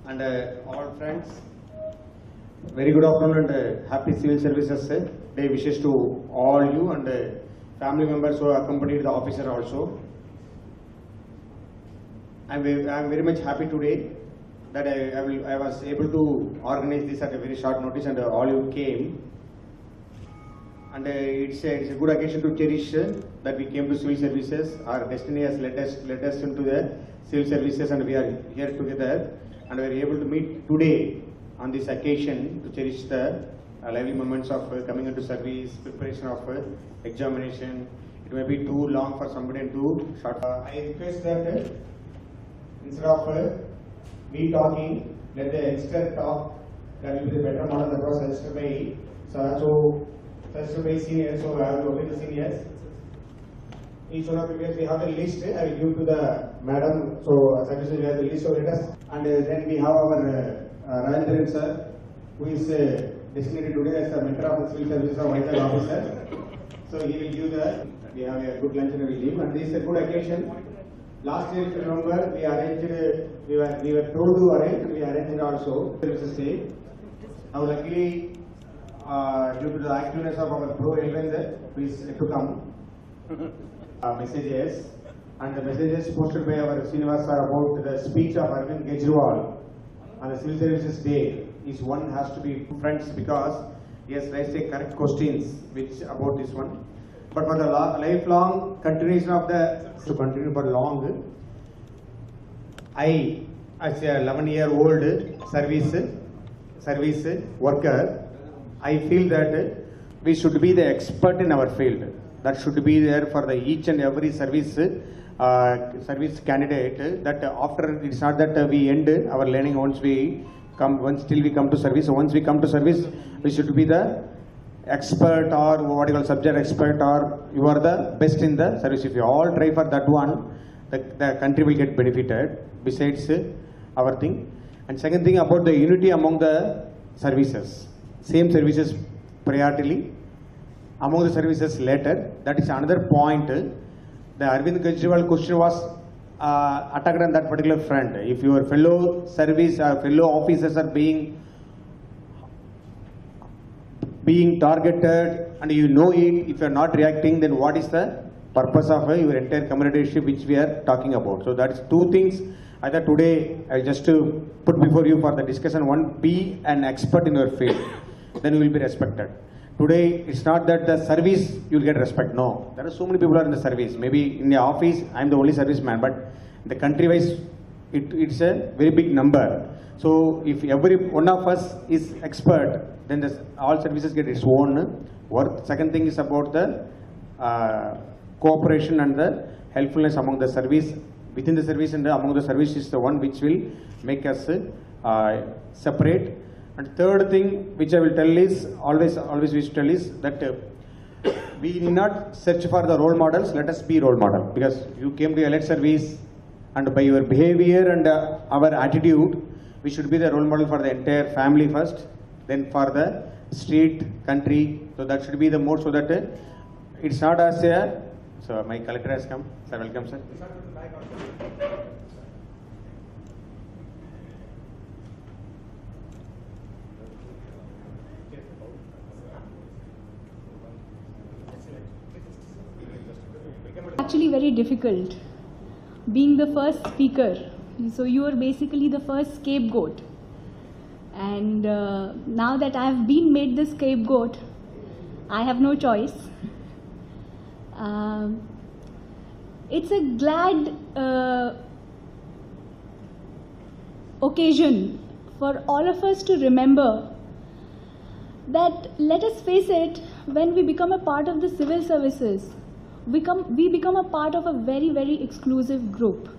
And all friends, very good afternoon and happy Civil Services Day wishes to all you and family members who accompanied the officer also. I am very much happy today that I was able to organize this at a very short notice and all you came. And it's a good occasion to cherish that we came to Civil Services. Our destiny has led us into the Civil Services and we are here together. And we are able to meet today on this occasion to cherish the lively moments of coming into service, preparation of examination. It may be too long for somebody and too short. I request that instead of me talking, let the youngster talk. That will be the better model that was suggested by seniors. So I will obey the seniors. Each one of you, we have the list. I will give to the madam. So services we have the list of letters. And then we have our Rajendran sir, who is designated today as the mentor of the Civil Services of VIZAG officer. So he will give the, we have a good lunch and we will leave. And this is a good occasion. Last year, if you remember, we arranged, we were told to arrange and we arranged also Services Day. Now luckily, due to the activeness of our Pro Elvin, who is to come, messages. And the messages posted by our Srinivas sir about the speech of Arvind Kejriwal on the Civil Services Day is one has to be friends because he has raised a correct questions which about this one. But for the lifelong continuation of the to continue for long, I as a 11-year-old service worker, I feel that we should be the expert in our field. That should be there for the each and every service candidate, that after it's not that we end our learning once we come, till we come to service. So once we come to service, we should be the expert or what you call subject expert, or you are the best in the service. If you all try for that one, the country will get benefited besides our thing. And second thing about the unity among the services, same services priority, among the services later. That is another point. The Arvind Kejriwal question was attacked on that particular front. If your fellow service, fellow officers are being targeted and you know it, if you are not reacting, then what is the purpose of your entire community which we are talking about. So that's two things. Either today I just put before you for the discussion. One, be an expert in your field, then you will be respected. Today it's not that the service you will get respect. No, there are so many people are in the service. Maybe in the office I am the only serviceman, but the country wise it's a very big number. So if every one of us is expert, then all services get its own worth. Second thing is about the cooperation and the helpfulness among the service, within the service and among the service is the one which will make us separate. And third thing which I will tell is, always wish to tell is that we need not search for the role models, let us be role model. Because you came to elect service and by your behavior and our attitude, we should be the role model for the entire family first, then for the state, country. So that should be the mode, so that it's not as a, so my collector has come. Sir, welcome, sir. Actually very difficult being the first speaker. So you are basically the first scapegoat, and now that I have been made the scapegoat, I have no choice. It's a glad occasion for all of us to remember that, let us face it, when we become a part of the civil services, we become a part of a very, very exclusive group.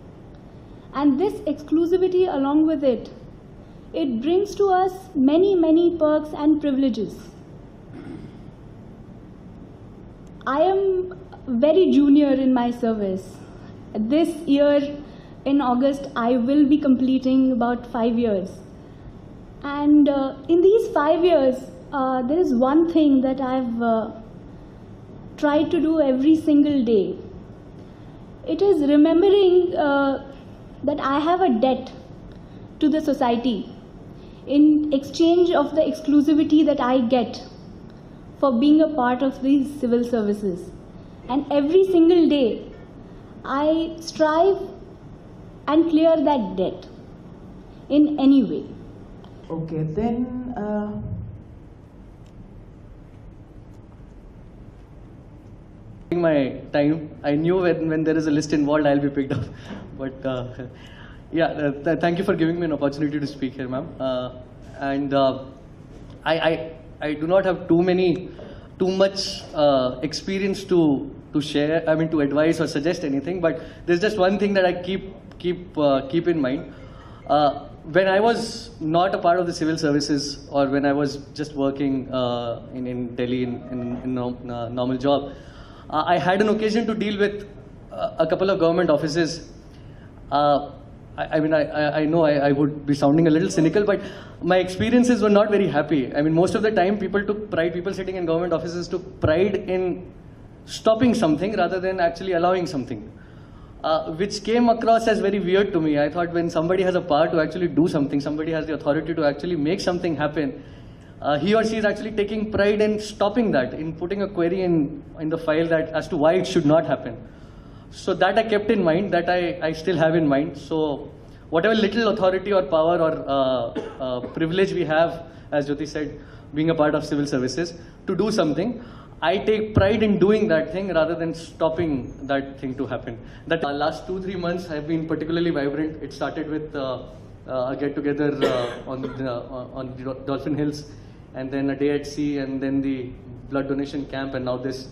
And this exclusivity, along with it brings to us many, many perks and privileges. I am very junior in my service. This year, in August, I will be completing about 5 years. And in these 5 years, there is one thing that I've tried to do every single day. It is remembering that I have a debt to the society in exchange of the exclusivity that I get for being a part of these civil services. And every single day, I strive and clear that debt in any way. Okay, then my time. I knew when there is a list involved, I'll be picked up. But yeah, thank you for giving me an opportunity to speak here, ma'am. And I do not have too much experience to share. I mean, to advise or suggest anything. But there's just one thing that I keep in mind. When I was not a part of the civil services, or when I was just working in Delhi in a normal job, I had an occasion to deal with a couple of government offices. I mean, I know I would be sounding a little cynical, but my experiences were not very happy. I mean, most of the time people sitting in government offices took pride in stopping something rather than actually allowing something, which came across as very weird to me. I thought, when somebody has a power to actually do something, somebody has the authority to actually make something happen, he or she is actually taking pride in stopping that, in putting a query in the file that as to why it should not happen. So that I kept in mind, that I still have in mind. So whatever little authority or power or privilege we have, as Jyoti said, being a part of civil services, to do something, I take pride in doing that thing rather than stopping that thing to happen. That last 2-3 months have been particularly vibrant. It started with a get-together on the Dolphin Hills, and then a day at sea, and then the blood donation camp, and now this.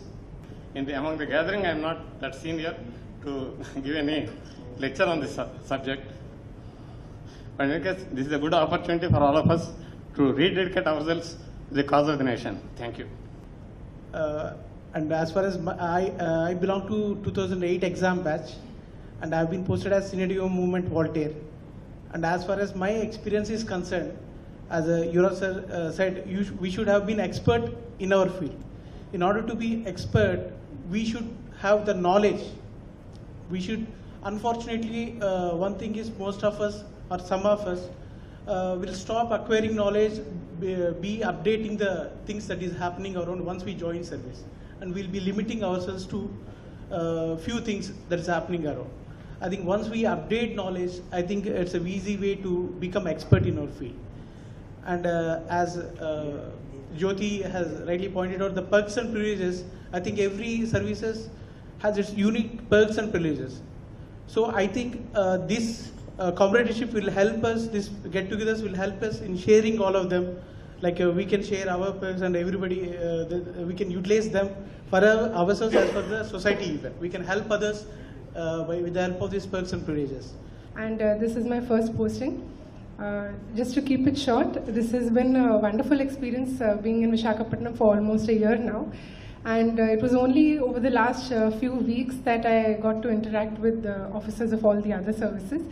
Among the gathering, I am not that senior to give any lecture on this subject. But in any case, this is a good opportunity for all of us to rededicate ourselves to the cause of the nation. Thank you. And as far as I belong to 2008 exam batch, and I have been posted as Senior DO Movement Volunteer. And as far as my experience is concerned, as Yura sir said, we should have been expert in our field. In order to be expert, we should have the knowledge. We should, unfortunately, one thing is, most of us or some of us will stop acquiring knowledge, be updating the things that is happening around once we join service, and we'll be limiting ourselves to few things that is happening around. I think once we update knowledge, I think it's an easy way to become expert in our field. And as Jyoti has rightly pointed out, the perks and privileges, I think every services has its unique perks and privileges. So I think this comradeship will help us, this get-togethers will help us in sharing all of them. Like we can share our perks and everybody, we can utilize them for ourselves as for the society even. We can help others with the help of these perks and privileges. And this is my first posting. Just to keep it short, this has been a wonderful experience being in Visakhapatnam for almost a year now. And it was only over the last few weeks that I got to interact with the officers of all the other services.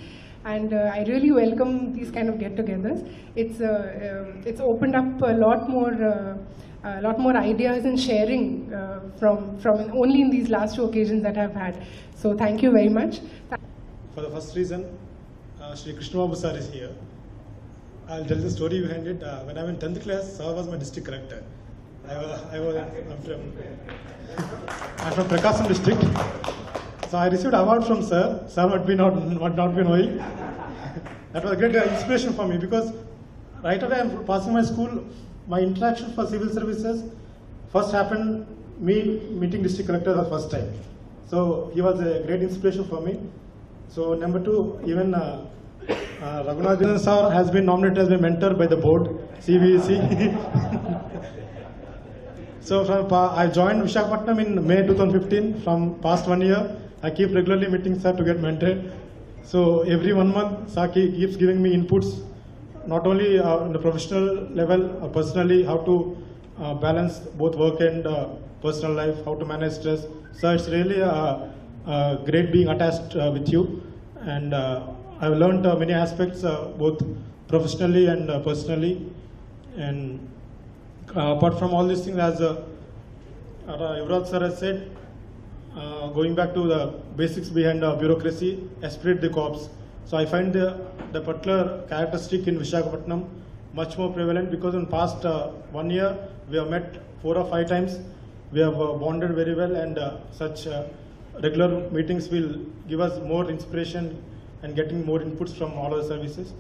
And I really welcome these kind of get-togethers. It's opened up a lot more ideas and sharing from only in these last two occasions that I've had. So thank you very much. For the first reason, Shri Krishna Babu sir is here. I'll tell the story behind it. When I was in 10th class, sir was my district collector. I'm from Prakasam district. So I received award from sir. Sir might not be knowing. That was a great inspiration for me because right away I'm passing my school, my interaction for civil services first happened me meeting district collector the first time. So he was a great inspiration for me. So number two, even Raghunathan sir has been nominated as my mentor by the board, CVEC. So I joined Visakhapatnam in May 2015. From past 1 year, I keep regularly meeting sir to get mentored. So every 1 month, sir keeps giving me inputs, not only on the professional level, personally, how to balance both work and personal life, how to manage stress. So it's really great being attached with you. And I've learned many aspects, both professionally and personally. And apart from all these things, as Yuvraj sir has said, going back to the basics behind bureaucracy, esprit de corps. So I find the particular characteristic in Visakhapatnam much more prevalent because in past 1 year, we have met 4 or 5 times. We have bonded very well, and such regular meetings will give us more inspiration and getting more inputs from all our services.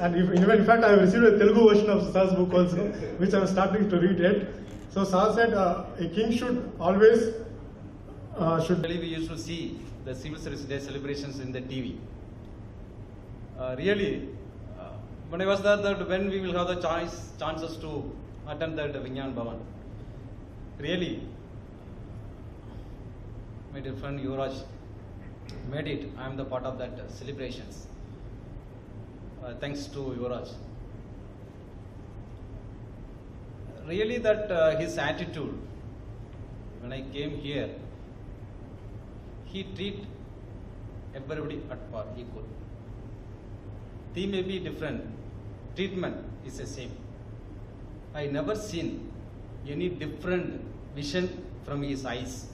And in fact, I have received a Telugu version of Sir's book also, which I am starting to read it. So Sir said a king should always Really, we used to see the Civil Service Day celebrations in the TV. When I was there, when we will have the chances to attend that Vigyan Bhavan. Really, my dear friend Yuvraj made it. I am the part of that celebrations. Thanks to Yuvraj. Really, that his attitude when I came here, he treat everybody at par, equal. They may be different, treatment is the same. I never seen any different vision from his eyes.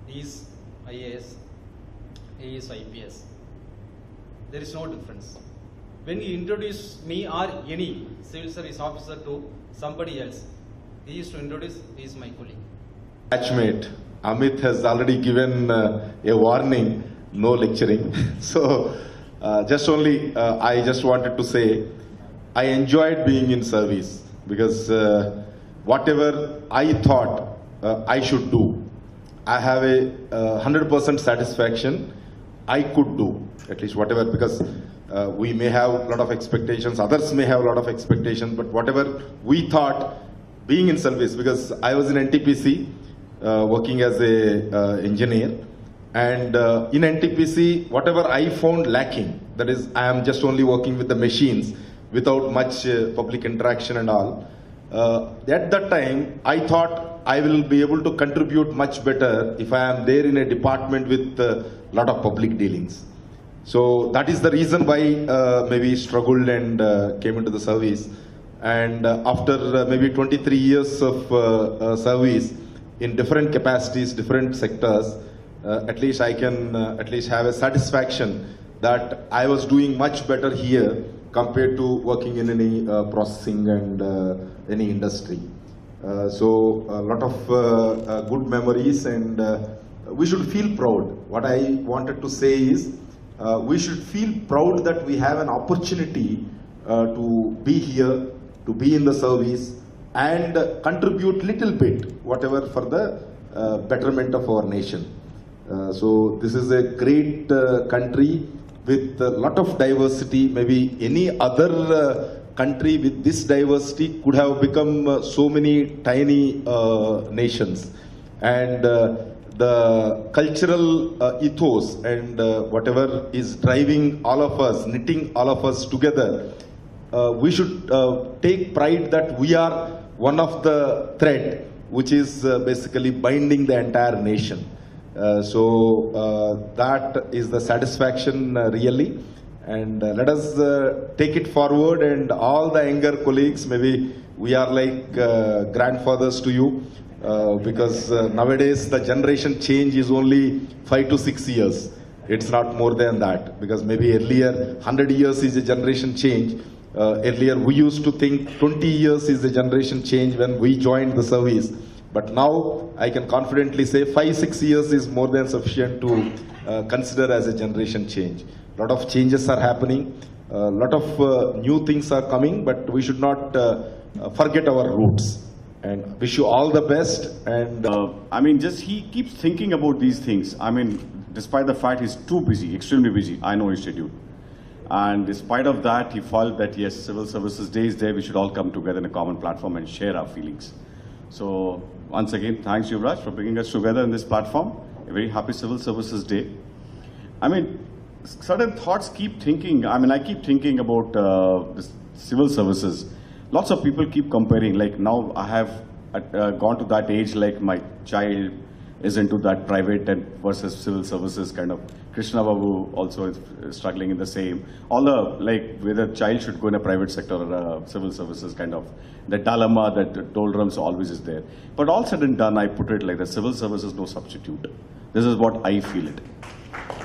He is IAS, he is IPS. There is no difference. When he introduced me or any civil service officer to somebody else, he used to introduce, he is my colleague. Batchmate, Amit has already given a warning, no lecturing. So, just only, I just wanted to say, I enjoyed being in service because whatever I thought I should do, I have a 100% satisfaction I could do, at least whatever, because we may have a lot of expectations, others may have a lot of expectations, but whatever we thought, being in service, because I was in NTPC, working as a engineer, and in NTPC, whatever I found lacking, that is, I am just only working with the machines, without much public interaction and all. At that time, I thought I will be able to contribute much better if I am there in a department with a lot of public dealings. So that is the reason why maybe struggled and came into the service. And after maybe 23 years of service in different capacities, different sectors, at least I can at least have a satisfaction that I was doing much better here compared to working in any processing and any industry. So a lot of good memories, and we should feel proud. What I wanted to say is, we should feel proud that we have an opportunity to be here, to be in the service, and contribute little bit, whatever, for the betterment of our nation. So this is a great country with a lot of diversity. Maybe any other country with this diversity could have become so many tiny nations. And the cultural ethos and whatever is driving all of us, knitting all of us together, we should take pride that we are one of the thread which is basically binding the entire nation. So that is the satisfaction really, and let us take it forward, and all the younger colleagues, maybe we are like grandfathers to you, because nowadays the generation change is only 5 to 6 years. It's not more than that, because maybe earlier 100 years is a generation change. Earlier we used to think 20 years is a generation change when we joined the service. But now I can confidently say 5-6 years is more than sufficient to consider as a generation change. A lot of changes are happening, a lot of new things are coming, but we should not forget our roots. And wish you all the best. And I mean, just he keeps thinking about these things. I mean, despite the fact he's too busy, extremely busy. I know his schedule. And despite of that, he felt that yes, Civil Services Day is there. We should all come together in a common platform and share our feelings. So once again, thanks Yuvraj for bringing us together in this platform. A very happy Civil Services Day. I mean, certain thoughts keep thinking. I mean, I keep thinking about this civil services. Lots of people keep comparing. Like now, I have gone to that age. Like my child is into that private and versus civil services kind of. Krishna Babu also is struggling in the same. All the, like, whether a child should go in a private sector or civil services kind of. The dilemma, that doldrums always is there. But all said and done, I put it like the civil services no substitute. This is what I feel it.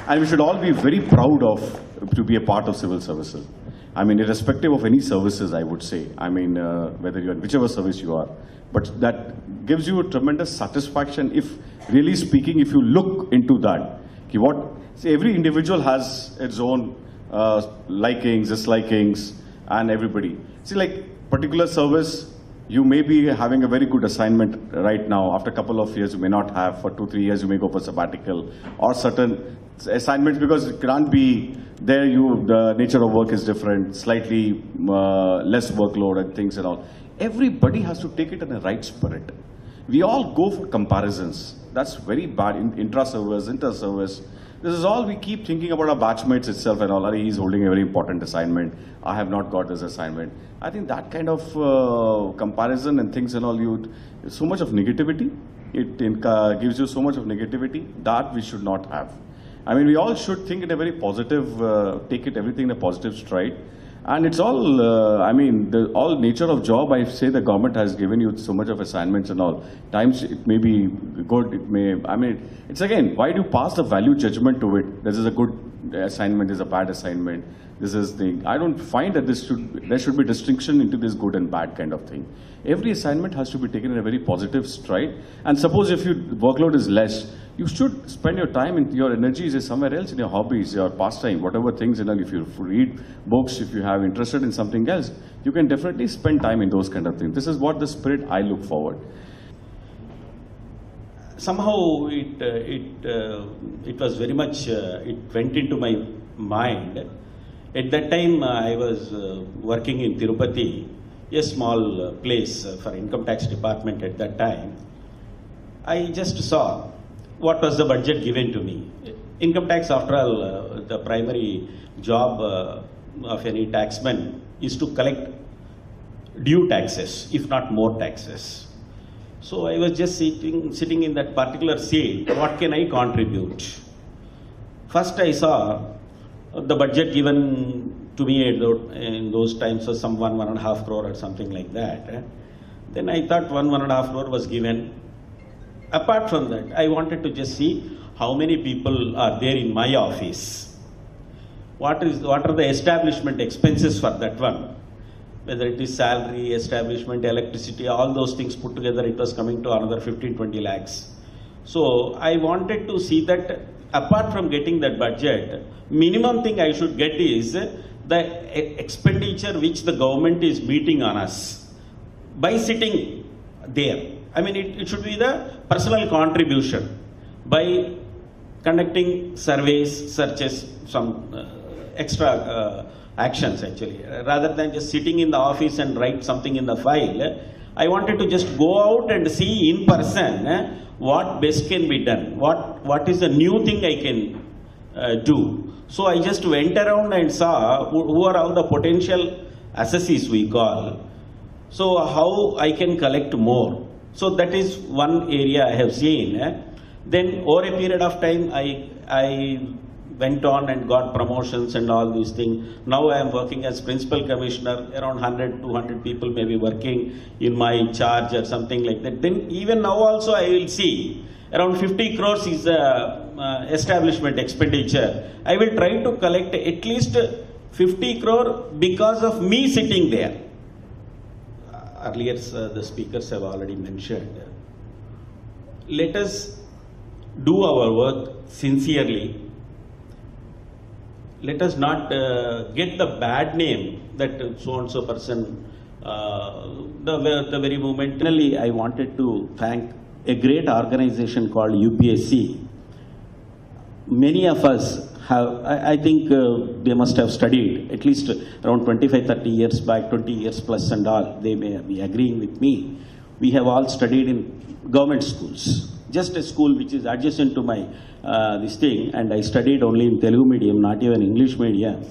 And we should all be very proud of to be a part of civil services. I mean, irrespective of any services, I would say. I mean, whether you're in whichever service you are. But that gives you a tremendous satisfaction if, really speaking, if you look into that. See, every individual has its own likings, dislikings, and everybody. See, like particular service, you may be having a very good assignment right now. After a couple of years, you may not have. For 2-3 years, you may go for sabbatical or certain assignments, because it can't be there. The nature of work is different, slightly less workload and things and all. Everybody has to take it in the right spirit. We all go for comparisons. That's very bad in intra-service, inter-service. This is all we keep thinking about our batchmates itself and all. He's holding a very important assignment. I have not got this assignment. I think that kind of comparison and things and all, so much of negativity. It gives you so much of negativity that we should not have. I mean, we all should think in a very positive, take everything in a positive stride. And it's all, I mean, the all nature of job, I say the government has given you so much of assignments and all. Times it may be good, it may, I mean, it's again, why do you pass the value judgment to it? This is a good assignment, this is a bad assignment, this is the, I don't find that there should be distinction into this good and bad kind of thing. Every assignment has to be taken in a very positive stride. And suppose if your workload is less, you should spend your time and your energies is somewhere else in your hobbies, your pastime, whatever things, if you read books, if you have interested in something else, you can definitely spend time in those kind of things. This is what the spirit I look forward. Somehow it was very much, it went into my mind. At that time I was working in Tirupati, a small place for income tax department at that time. I just saw what was the budget given to me. Income tax, after all, the primary job of any taxman is to collect due taxes, if not more taxes. So I was just sitting in that particular seat. What can I contribute? First I saw the budget given to me in those times was some 1.5 crore or something like that. Then I thought 1.5 crore was given. Apart from that, I wanted to just see how many people are there in my office. What are the establishment expenses for that one? whether it is salary, establishment, electricity, all those things put together, it was coming to another 15-20 lakhs. So I wanted to see that apart from getting that budget, minimum thing I should get is the expenditure which the government is meeting on us by sitting there. I mean, it should be the personal contribution by conducting surveys, searches, some extra actions actually. Rather than just sitting in the office and write something in the file, I wanted to just go out and see in person what best can be done, what is the new thing I can do. So I just went around and saw who are all the potential assessees we call. So how I can collect more. So that is one area I have seen. Then over a period of time, I went on and got promotions and all these things. Now I am working as principal commissioner, around 100, 200 people may be working in my charge or something like that. Then even now also I will see around 50 crores is establishment expenditure. I will try to collect at least 50 crore because of me sitting there. Earlier the speakers have already mentioned. Let us do our work sincerely. Let us not get the bad name that so-and-so person, the very moment. Finally, I wanted to thank a great organization called UPSC. Many of us have, I think they must have studied at least around 25-30 years back, 20 years plus and all. They may be agreeing with me. We have all studied in government schools. Just a school which is adjacent to my this thing, and I studied only in Telugu medium, not even English medium.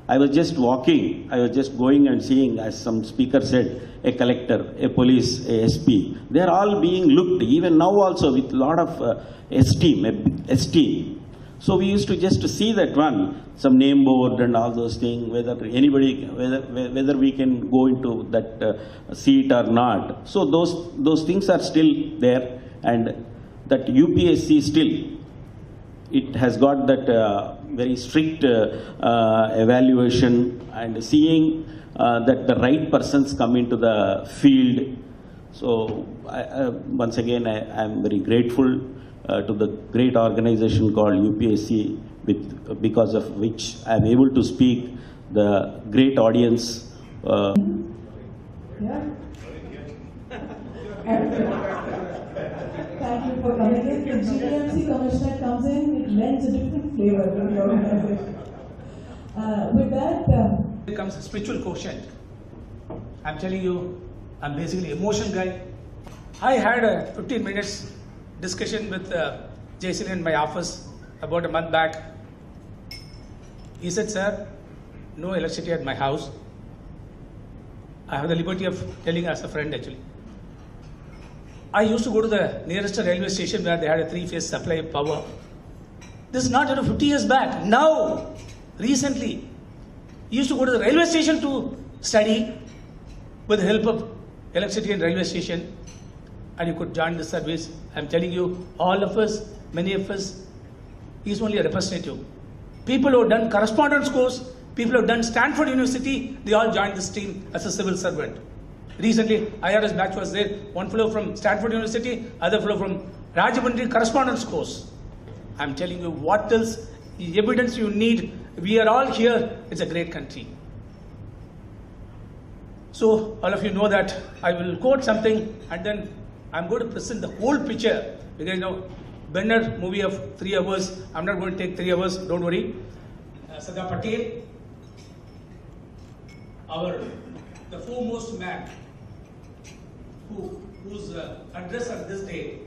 I was just walking, I was just going and seeing, as some speaker said, a collector, a police, a SP. They are all being looked, even now also, with a lot of esteem. So we used to just see that one, some name board and all those things, whether anybody, whether we can go into that seat or not. So those things are still there, and that UPSC still, it has got that very strict evaluation and seeing that the right persons come into the field. So once again, I am very grateful to the great organization called UPSC, because of which I am able to speak the great audience. Thank you for coming in. The GMC commissioner comes in, it lends a different flavor to the organization. With that, it comes a spiritual quotient. I'm telling you, I'm basically an emotion guy. I had a 15 minutes discussion with Jason in my office about a month back. He said, sir, no electricity at my house. I have the liberty of telling as a friend actually. I used to go to the nearest railway station where they had a 3-phase supply of power. This is not 50 years back. Now, recently, you used to go to the railway station to study with the help of electricity and railway station, and you could join the service. I'm telling you, all of us, many of us, he's only a representative. People who have done correspondence course, people who have done Stanford University, they all joined this team as a civil servant. Recently, IRS batch was there, one fellow from Stanford University, other fellow from Rajahmundry correspondence course. I'm telling you, what else evidence you need? We are all here, it's a great country. So, all of you know that I will quote something and then I'm going to present the whole picture. Because you know, Benner movie of 3 hours, I'm not going to take 3 hours, don't worry. Sardar Patel, the foremost man whose address on this day